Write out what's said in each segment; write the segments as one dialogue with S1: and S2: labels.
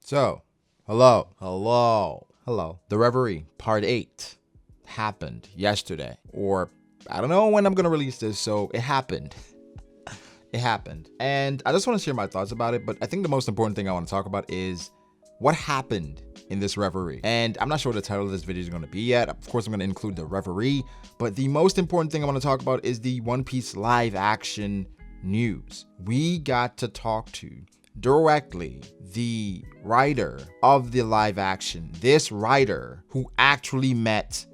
S1: So, hello. The Reverie Part 8 happened yesterday. Or, I don't know when I'm going to release this, so it happened. It happened. And I just want to share my thoughts about it, but I think the most important thing I want to talk about is what happened in this Reverie. And I'm not sure what the title of this video is going to be yet. Of course, I'm going to include the Reverie, but the most important thing I want to talk about is the One Piece live action news. We got to talk to directly the writer of the live action, this writer who actually met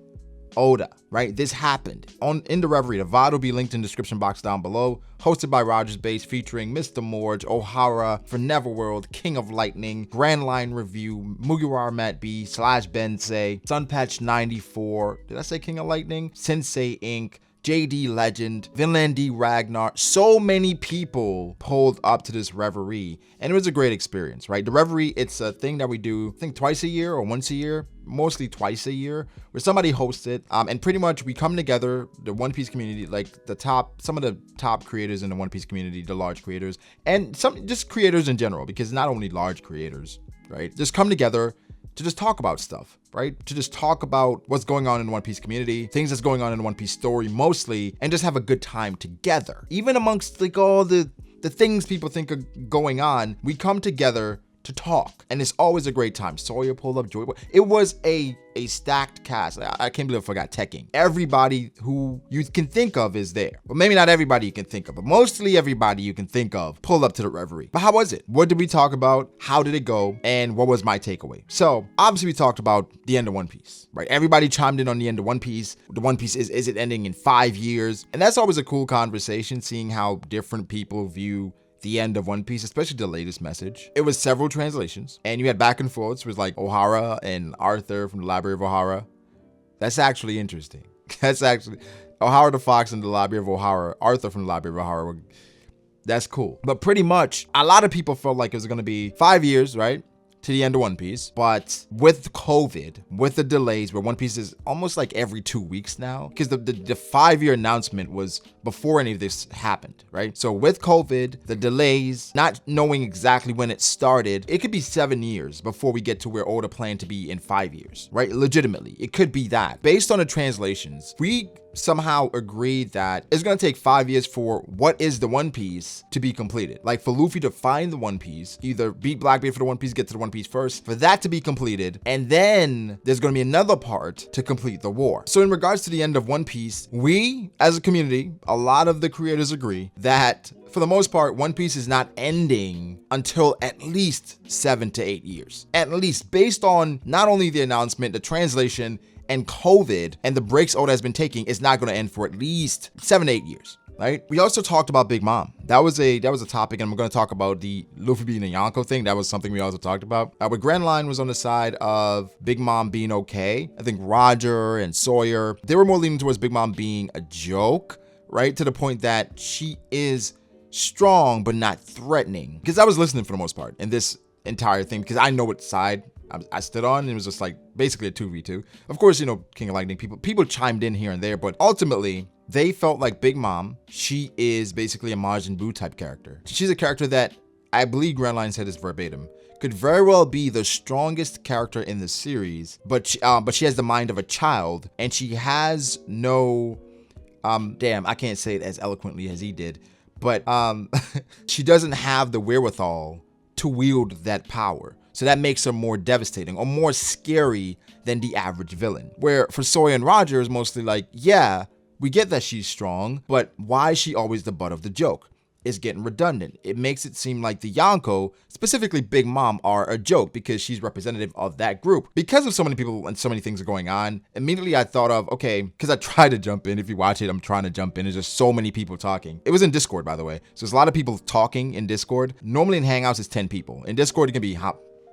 S1: Oda, right? This happened in the Reverie. The VOD will be linked in the description box down below. Hosted by Rogers Base, featuring Mr. Morge, O'Hara for Neverworld, King of Lightning, Grand Line Review, Mugiwara Matt B / Bensei, Sunpatch 94. Did I say King of Lightning? Sensei Inc., JD Legend, Vinland D. Ragnar. So many people pulled up to this Reverie, and it was a great experience, right? The Reverie, it's a thing that we do, I think twice a year or once a year, mostly twice a year, where somebody hosts it, and pretty much we come together, the One Piece community, like some of the top creators in the One Piece community, the large creators, and some just creators in general, because not only large creators, right? Just come together to just talk about stuff, right? To just talk about what's going on in the One Piece community, things that's going on in the One Piece story mostly, and just have a good time together. Even amongst like all the things people think are going on, we come together to talk, and it's always a great time. Sawyer pulled up, Joy. It was a stacked cast. I can't believe I forgot Tekking. Everybody who you can think of is there. But maybe not everybody you can think of, but mostly everybody you can think of pulled up to the Reverie. But how was it? What did we talk about? How did it go? And what was my takeaway? So obviously we talked about the end of One Piece, right? Everybody chimed in on the end of One Piece. The One Piece, is it ending in 5 years? And that's always a cool conversation, seeing how different people view the end of One Piece, especially the latest message. It was several translations, and you had back and forths. It was like O'Hara and Arthur from the Library of O'Hara. That's actually interesting. That's actually O'Hara the Fox in the Library of O'Hara, Arthur from the Library of O'Hara. That's cool. But pretty much, a lot of people felt like it was going to be 5 years, right, to the end of One Piece. But with COVID, with the delays, where One Piece is almost like every 2 weeks now, because the 5-year announcement was before any of this happened, right? So with COVID, the delays, not knowing exactly when it started, it could be 7 years before we get to where Oda planned to be in 5 years, right? Legitimately, it could be that. Based on the translations, we somehow agreed that it's going to take 5 years for what is the One Piece to be completed. Like for Luffy to find the One Piece, either beat Blackbeard for the One Piece, get to the One Piece first, for that to be completed, and then there's going to be another part to complete the war. So in regards to the end of One Piece, we as a community, a lot of the creators agree that for the most part, One Piece is not ending until at least 7 to 8 years. At least, based on not only the announcement, the translation, and COVID, and the breaks Oda has been taking, is not going to end for at least 7 to 8 years, right? We also talked about Big Mom. That was a topic, and we're going to talk about the Luffy being a Yonko thing. That was something we also talked about. But Grand Line was on the side of Big Mom being okay. I think Roger and Sawyer, they were more leaning towards Big Mom being a joke, right? To the point that she is strong, but not threatening. Because I was listening for the most part in this entire thing, because I know what side I stood on, and it was just like basically a 2v2. Of course, you know, King of Lightning, people chimed in here and there, but ultimately they felt like Big Mom, she is basically a Majin Buu type character. She's a character that, I believe Grand Line said this verbatim, could very well be the strongest character in the series, but she has the mind of a child, and she has no, damn, I can't say it as eloquently as he did, but she doesn't have the wherewithal to wield that power. So that makes her more devastating or more scary than the average villain. Where for Sawyer and Roger is mostly like, yeah, we get that she's strong, but why is she always the butt of the joke? It's getting redundant. It makes it seem like the Yonko, specifically Big Mom, are a joke because she's representative of that group. Because of so many people and so many things are going on, immediately I thought of, okay, because I tried to jump in. If you watch it, I'm trying to jump in. There's just so many people talking. It was in Discord, by the way. So there's a lot of people talking in Discord. Normally in Hangouts, it's 10 people. In Discord, it can be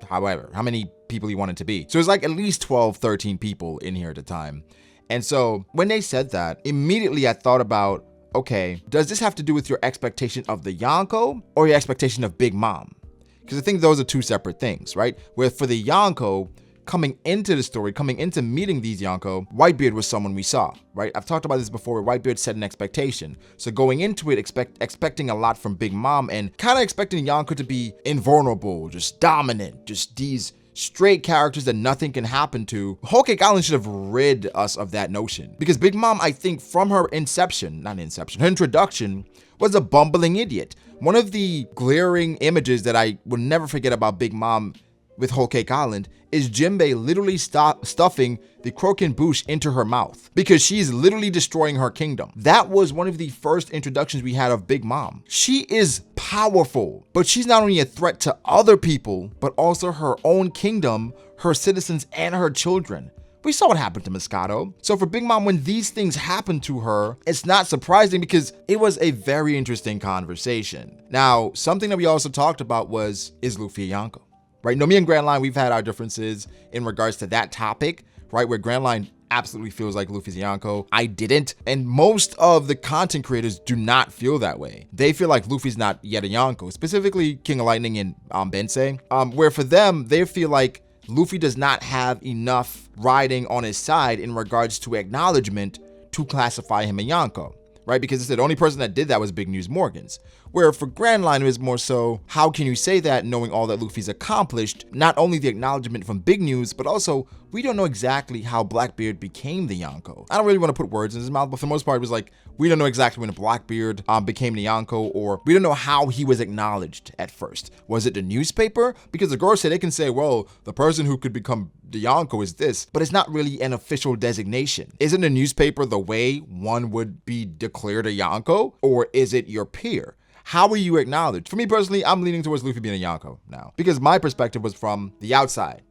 S1: however, how many people you want it to be. So it's like at least 12, 13 people in here at a time. And so when they said that, immediately I thought about, okay, does this have to do with your expectation of the Yonko or your expectation of Big Mom? Because I think those are two separate things, right? Where for the Yonko, coming into the story, coming into meeting these Yonko, Whitebeard was someone we saw, right? I've talked about this before, where Whitebeard set an expectation. So going into it, expecting a lot from Big Mom and kind of expecting Yonko to be invulnerable, just dominant, just these straight characters that nothing can happen to. Whole Cake Island should have rid us of that notion. Because Big Mom, I think from her inception, her introduction, was a bumbling idiot. One of the glaring images that I will never forget about Big Mom with Whole Cake Island is Jinbei literally stuffing the croquembouche into her mouth because she's literally destroying her kingdom. That was one of the first introductions we had of Big Mom. She is powerful, but she's not only a threat to other people, but also her own kingdom, her citizens, and her children. We saw what happened to Moscato. So for Big Mom, when these things happened to her, it's not surprising because it was a very interesting conversation. Now, something that we also talked about was, is Luffy a Yonko? Right? No, me and Grand Line, we've had our differences in regards to that topic, right? Where Grand Line absolutely feels like Luffy's a Yonko. I didn't. And most of the content creators do not feel that way. They feel like Luffy's not yet a Yonko, specifically King of Lightning and Bensei, where for them, they feel like Luffy does not have enough riding on his side in regards to acknowledgement to classify him a Yonko, right? Because the only person that did that was Big News Morgans. Where for Grand Line, it was more so, how can you say that knowing all that Luffy's accomplished? Not only the acknowledgement from Big News, but also we don't know exactly how Blackbeard became the Yonko. I don't really want to put words in his mouth, but for the most part, it was like, we don't know exactly when Blackbeard became the Yonko, or we don't know how he was acknowledged at first. Was it the newspaper? Because the girl said they can say, well, the person who could become the Yonko is this, but it's not really an official designation. Isn't a newspaper the way one would be declared a Yonko, or is it your peer? How are you acknowledged? For me personally, I'm leaning towards Luffy being a Yonko now because my perspective was from the outside.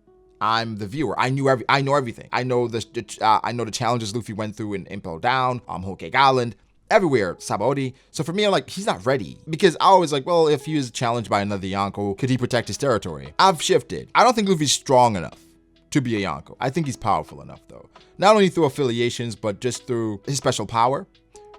S1: I'm the viewer. I know everything. I know the challenges Luffy went through in Impel Down, Whole Cake Island, everywhere, Sabaody. So for me, I'm like, he's not ready because I always like, well, if he was challenged by another Yonko, could he protect his territory? I've shifted. I don't think Luffy's strong enough to be a Yonko. I think he's powerful enough though. Not only through affiliations, but just through his special power,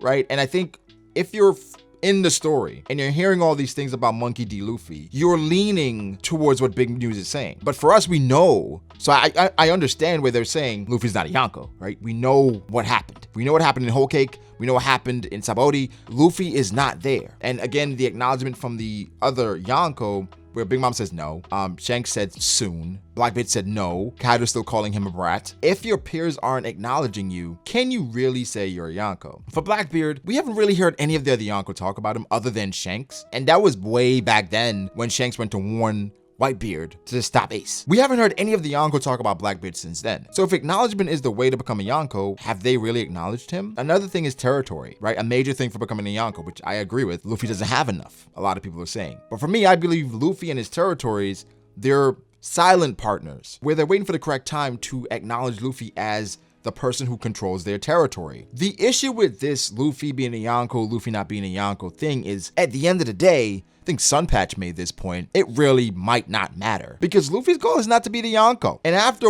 S1: right? And I think if you're in the story and you're hearing all these things about Monkey D. Luffy, you're leaning towards what Big News is saying. But for us, we know, so I understand where they're saying Luffy's not a Yonko, right? We know what happened. We know what happened in Whole Cake. We know what happened in Sabaody. Luffy is not there. And again, the acknowledgement from the other Yonko, where Big Mom says no, Shanks said soon, Blackbeard said no, Kaido's still calling him a brat. If your peers aren't acknowledging you, can you really say you're a Yonko? For Blackbeard, we haven't really heard any of the other Yonko talk about him other than Shanks, and that was way back then when Shanks went to warn Whitebeard to stop Ace. We haven't heard any of the Yonko talk about Blackbeard since then. So if acknowledgement is the way to become a Yonko, have they really acknowledged him? Another thing is territory, right? A major thing for becoming a Yonko, which I agree with. Luffy doesn't have enough, a lot of people are saying. But for me, I believe Luffy and his territories, they're silent partners, where they're waiting for the correct time to acknowledge Luffy as the person who controls their territory. The issue with this Luffy being a Yonko, Luffy not being a Yonko thing is, at the end of the day, I think Sunpatch made this point, it really might not matter. Because Luffy's goal is not to be the Yonko. And after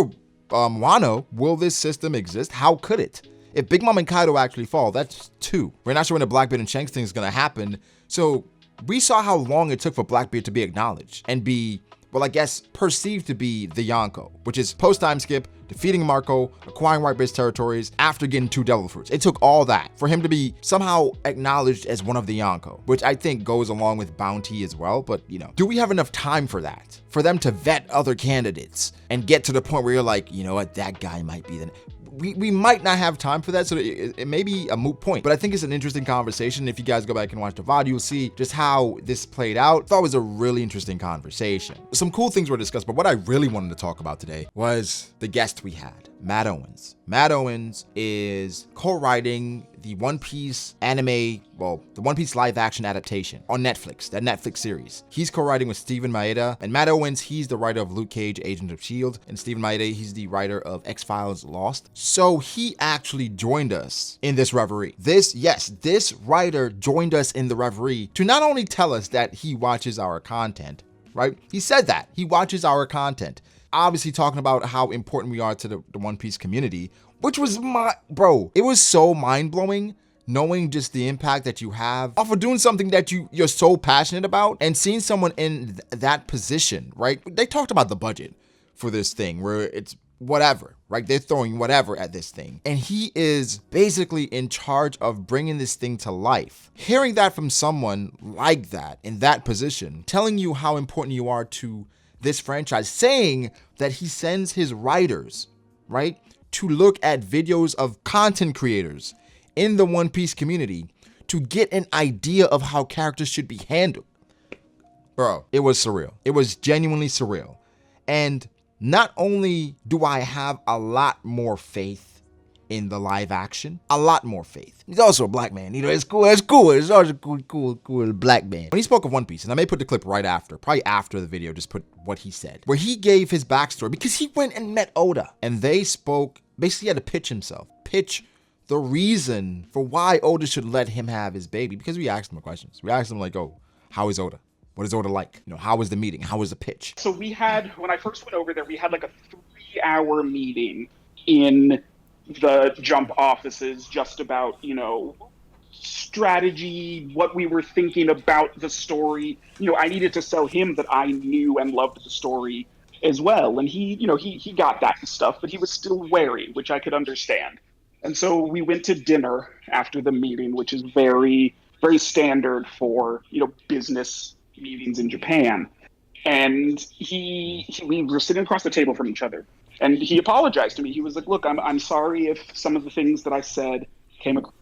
S1: Wano, will this system exist? How could it? If Big Mom and Kaido actually fall, that's 2. We're not sure when the Blackbeard and Shanks thing is gonna happen. So we saw how long it took for Blackbeard to be acknowledged and be, well, I guess, perceived to be the Yonko, which is post-time skip, defeating Marco, acquiring Whitebeard's territories after getting 2 Devil Fruits. It took all that for him to be somehow acknowledged as one of the Yonko, which I think goes along with bounty as well. But, you know, do we have enough time for that? For them to vet other candidates and get to the point where you're like, you know what, that guy might be the... We might not have time for that, so it may be a moot point, but I think it's an interesting conversation. If you guys go back and watch the VOD, you'll see just how this played out. I thought it was a really interesting conversation. Some cool things were discussed, but what I really wanted to talk about today was the guest we had, Matt Owens. Matt Owens is co-writing the One Piece anime, well, the One Piece live action adaptation on Netflix, that Netflix series. He's co-writing with Steven Maeda, and Matt Owens, he's the writer of Luke Cage, Agent of S.H.I.E.L.D., and Steven Maeda, he's the writer of X-Files Lost. So he actually joined us in this Reverie. This writer joined us in the Reverie to not only tell us that he watches our content, right? He said that, he watches our content. Obviously talking about how important we are to the One Piece community, which was it was so mind-blowing knowing just the impact that you have off of doing something that you're so passionate about and seeing someone in that position, right? They talked about the budget for this thing where it's whatever, right? They're throwing whatever at this thing. And he is basically in charge of bringing this thing to life. Hearing that from someone like that, in that position, telling you how important you are to this franchise, saying that he sends his writers, right, to look at videos of content creators in the One Piece community to get an idea of how characters should be handled. Bro, it was surreal. It was genuinely surreal. And not only do I have a lot more faith in the live action, a lot more faith. He's also a black man. You know, it's cool. It's cool. It's also cool black man. When he spoke of One Piece, and I may put the clip right after, probably after the video, just put what he said, where he gave his backstory because he went and met Oda and they spoke, basically had to pitch himself, pitch the reason for why Oda should let him have his baby, because we asked him questions. We asked him like, oh, how is Oda? What is Oda like? You know, how was the meeting? How was the pitch?
S2: So we had, when I first went over there, we had like a 3-hour meeting in the Jump offices just about, you know, strategy, what we were thinking about the story. You know, I needed to sell him that I knew and loved the story as well. And he, you know, he got that stuff, but he was still wary, which I could understand. And so we went to dinner after the meeting, which is very, very standard for, you know, business meetings in Japan. And we were sitting across the table from each other, and he apologized to me. He was like, look, I'm sorry if some of the things that I said came across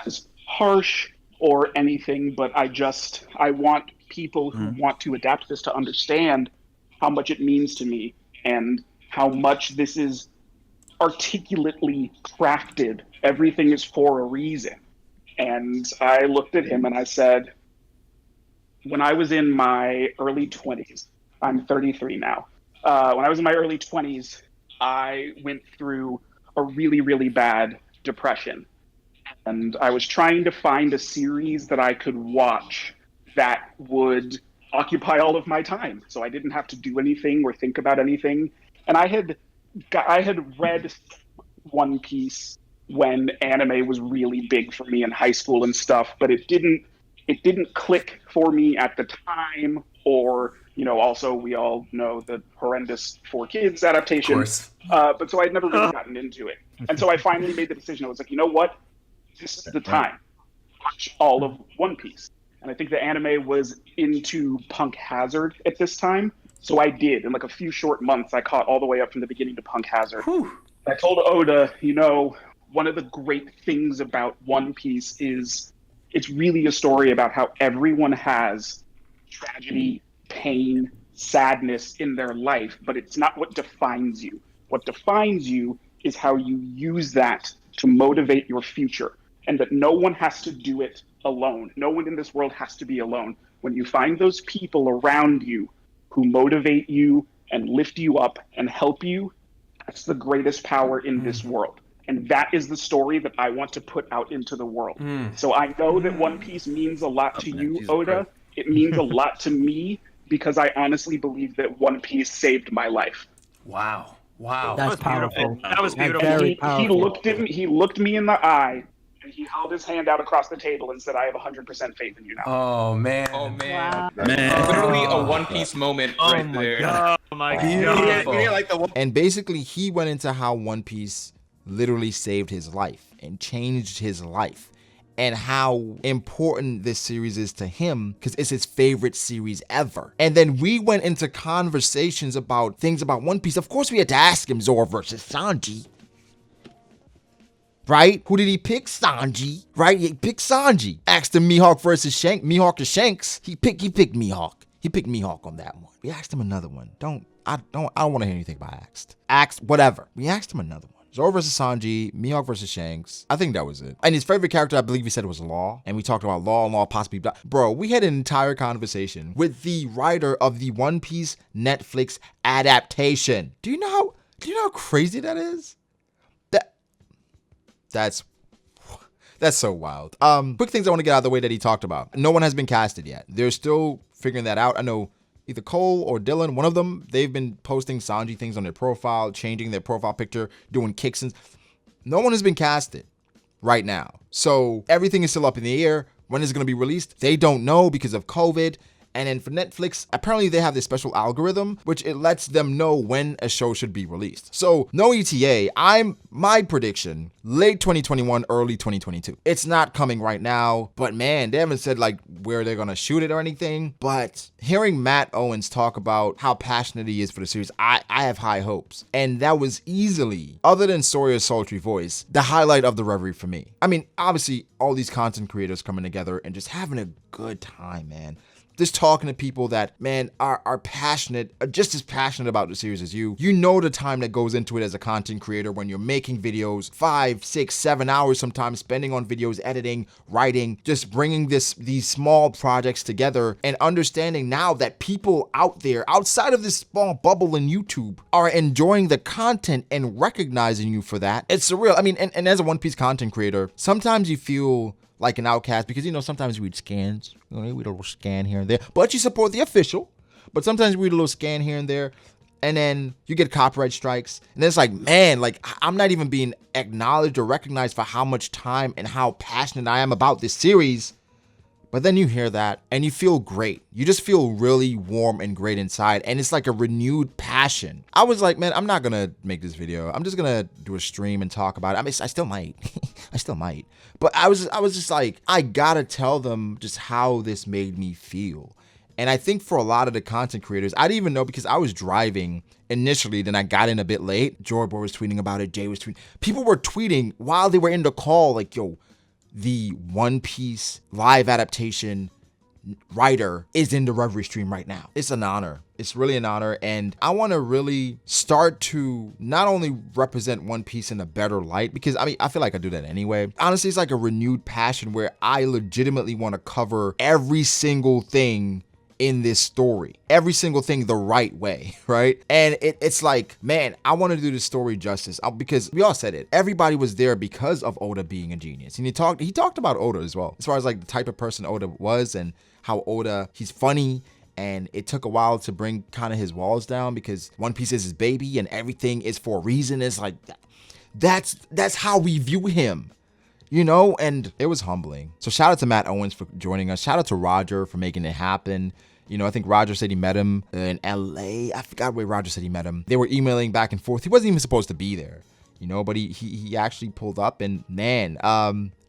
S2: as harsh or anything, but I want people who want to adapt this to understand how much it means to me and how much this is articulately crafted. Everything is for a reason. And I looked at him and I said, when I was in my early 20s, I'm 33 now. When I was in my early 20s, I went through a really, really bad depression. And I was trying to find a series that I could watch that would occupy all of my time, so I didn't have to do anything or think about anything. And I had read One Piece when anime was really big for me in high school and stuff, but it didn't click for me at the time. Or, you know, also we all know the horrendous 4Kids adaptation. But so I'd never really gotten into it. And so I finally made the decision. I was like, you know what? This is the time. Watch all of One Piece. And I think the anime was into Punk Hazard at this time. So I did. In like a few short months, I caught all the way up from the beginning to Punk Hazard. I told Oda, you know, one of the great things about One Piece is it's really a story about how everyone has tragedy, pain, sadness in their life, but it's not what defines you. What defines you is how you use that to motivate your future, and that no one has to do it alone. No one in this world has to be alone. When you find those people around you who motivate you and lift you up and help you, that's the greatest power in this world. And that is the story that I want to put out into the world. So I know that One Piece means a lot to you, Oda. It means a lot to me because I honestly believe that One Piece saved my life.
S3: Wow.
S4: That's powerful.
S3: That was beautiful.
S4: Very powerful.
S2: He looked me in the eye, and he held his hand out across the table and said, I have 100% faith in you now.
S3: Oh, man.
S5: Wow.
S6: Literally a One Piece moment right there.
S5: Oh my god.
S1: And basically, he went into how One Piece literally saved his life and changed his life, and how important this series is to him because it's his favorite series ever. And then we went into conversations about things about One Piece. Of course, we had to ask him Zoro versus Sanji. Right? Who did he pick? Sanji. Right? He picked Sanji. Asked him Mihawk versus Mihawk or Shanks. He picked Mihawk. He picked Mihawk on that one. We asked him another one. I don't want to hear anything about Asked, whatever. We asked him another one. Zoro versus Sanji, Mihawk versus Shanks. I think that was it. And his favorite character, I believe he said, was Law. And we talked about Law and Law possibly. Bro, we had an entire conversation with the writer of the One Piece Netflix adaptation. Do you know how crazy that is? That's so wild. Quick things I want to get out of the way that he talked about. No one has been casted yet. They're still figuring that out. I know either Cole or Dylan, one of them, they've been posting Sanji things on their profile, changing their profile picture, doing kicks. No one has been casted right now. So everything is still up in the air. When is it going to be released? They don't know because of COVID. And then for Netflix, apparently they have this special algorithm, which it lets them know when a show should be released. So no ETA, my prediction, late 2021, early 2022. It's not coming right now, but man, they haven't said like where they're gonna shoot it or anything. But hearing Matt Owens talk about how passionate he is for the series, I have high hopes. And that was easily, other than Sawyer's sultry voice, the highlight of the Reverie for me. I mean, obviously all these content creators coming together and just having a good time, man. Just talking to people that, man, are passionate, are just as passionate about the series as you. You know the time that goes into it as a content creator when you're making videos, 5, 6, 7 hours sometimes spending on videos, editing, writing, just bringing these small projects together and understanding now that people out there outside of this small bubble in YouTube are enjoying the content and recognizing you for that. It's surreal. I mean, and as a One Piece content creator, sometimes you feel like an outcast because, you know, sometimes you read scans, you read a little scan here and there, but you support the official. But sometimes you read a little scan here and there, and then you get copyright strikes. And then it's like, man, like I'm not even being acknowledged or recognized for how much time and how passionate I am about this series. But then you hear that and you feel great. You just feel really warm and great inside. And it's like a renewed passion. I was like, man, I'm not going to make this video. I'm just going to do a stream and talk about it. I mean, I still might. I still might. But I was just like, I got to tell them just how this made me feel. And I think for a lot of the content creators, I didn't even know because I was driving initially, then I got in a bit late. Joyboy was tweeting about it. Jay was tweeting. People were tweeting while they were in the call, like, yo, the One Piece live adaptation writer is in the Reverie stream right now. It's an honor. It's really an honor. And I want to really start to not only represent One Piece in a better light, because I mean, I feel like I do that anyway. Honestly, it's like a renewed passion where I legitimately want to cover every single thing in this story, every single thing the right way, right? And it's like, man, I want to do this story justice because we all said it. Everybody was there because of Oda being a genius. And he talked about Oda as well, as far as like the type of person Oda was and how Oda, he's funny. And it took a while to bring kind of his walls down because One Piece is his baby and everything is for a reason. It's like, that's how we view him. You know, and it was humbling. So shout out to Matt Owens for joining us. Shout out to Roger for making it happen. You know, I think Roger said he met him in LA. I forgot where Roger said he met him. They were emailing back and forth. He wasn't even supposed to be there, you know, but he actually pulled up. And man,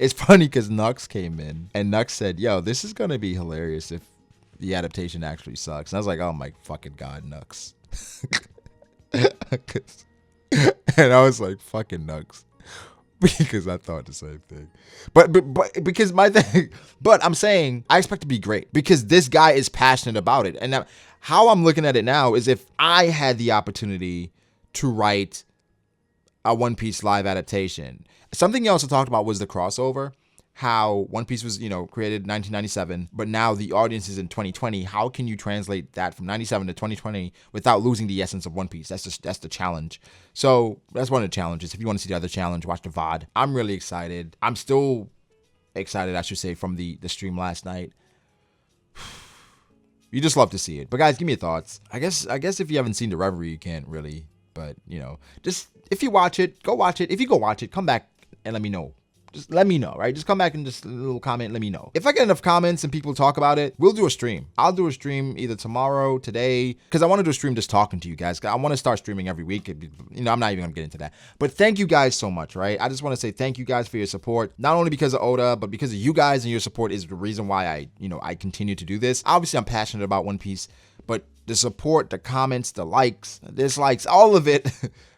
S1: it's funny because Nux came in and Nux said, yo, this is going to be hilarious if the adaptation actually sucks. And I was like, oh my fucking God, Nux. And I was like, fucking Nux. Because I thought the same thing, but because my thing, but I'm saying I expect to be great because this guy is passionate about it. And now, how I'm looking at it now is if I had the opportunity to write a One Piece live adaptation. Something you also talked about was the crossover, how One Piece was, you know, created in 1997, but now the audience is in 2020. How can you translate that from 97 to 2020 without losing the essence of One Piece? That's the challenge. So that's one of the challenges. If you want to see the other challenge, watch the VOD. I'm really excited. I'm still excited, I should say, from the stream last night. You just love to see it. But guys, give me your thoughts. I guess if you haven't seen the Reverie, you can't really. But, you know, just if you watch it, go watch it. If you go watch it, come back and let me know. Just let me know, right? Just come back and just a little comment, let me know. If I get enough comments and people talk about it, we'll do a stream. I'll do a stream either tomorrow, today, because I want to do a stream just talking to you guys. I want to start streaming every week. You know, I'm not even going to get into that. But thank you guys so much, right? I just want to say thank you guys for your support. Not only because of Oda, but because of you guys and your support is the reason why I continue to do this. Obviously, I'm passionate about One Piece, but the support, the comments, the likes, the dislikes, all of it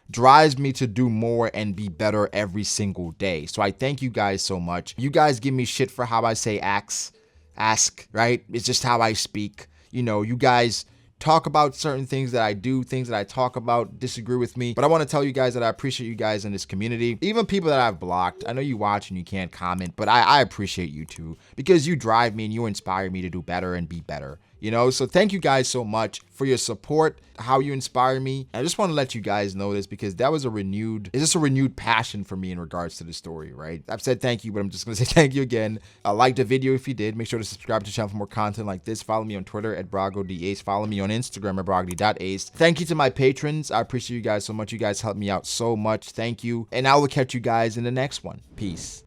S1: drives me to do more and be better every single day. So I thank you guys so much. You guys give me shit for how I say ask, right? It's just how I speak. You know, you guys talk about certain things that I do, things that I talk about, disagree with me. But I want to tell you guys that I appreciate you guys in this community. Even people that I've blocked. I know you watch and you can't comment, but I appreciate you too, because you drive me and you inspire me to do better and be better. You know, so thank you guys so much for your support, how you inspire me. I just want to let you guys know this because that was it's just a renewed passion for me in regards to the story, right? I've said thank you, but I'm just going to say thank you again. Like the video if you did. Make sure to subscribe to the channel for more content like this. Follow me on Twitter at BragoDAce. Follow me on Instagram at Bragody.ace. Thank you to my patrons. I appreciate you guys so much. You guys help me out so much. Thank you. And I will catch you guys in the next one. Peace.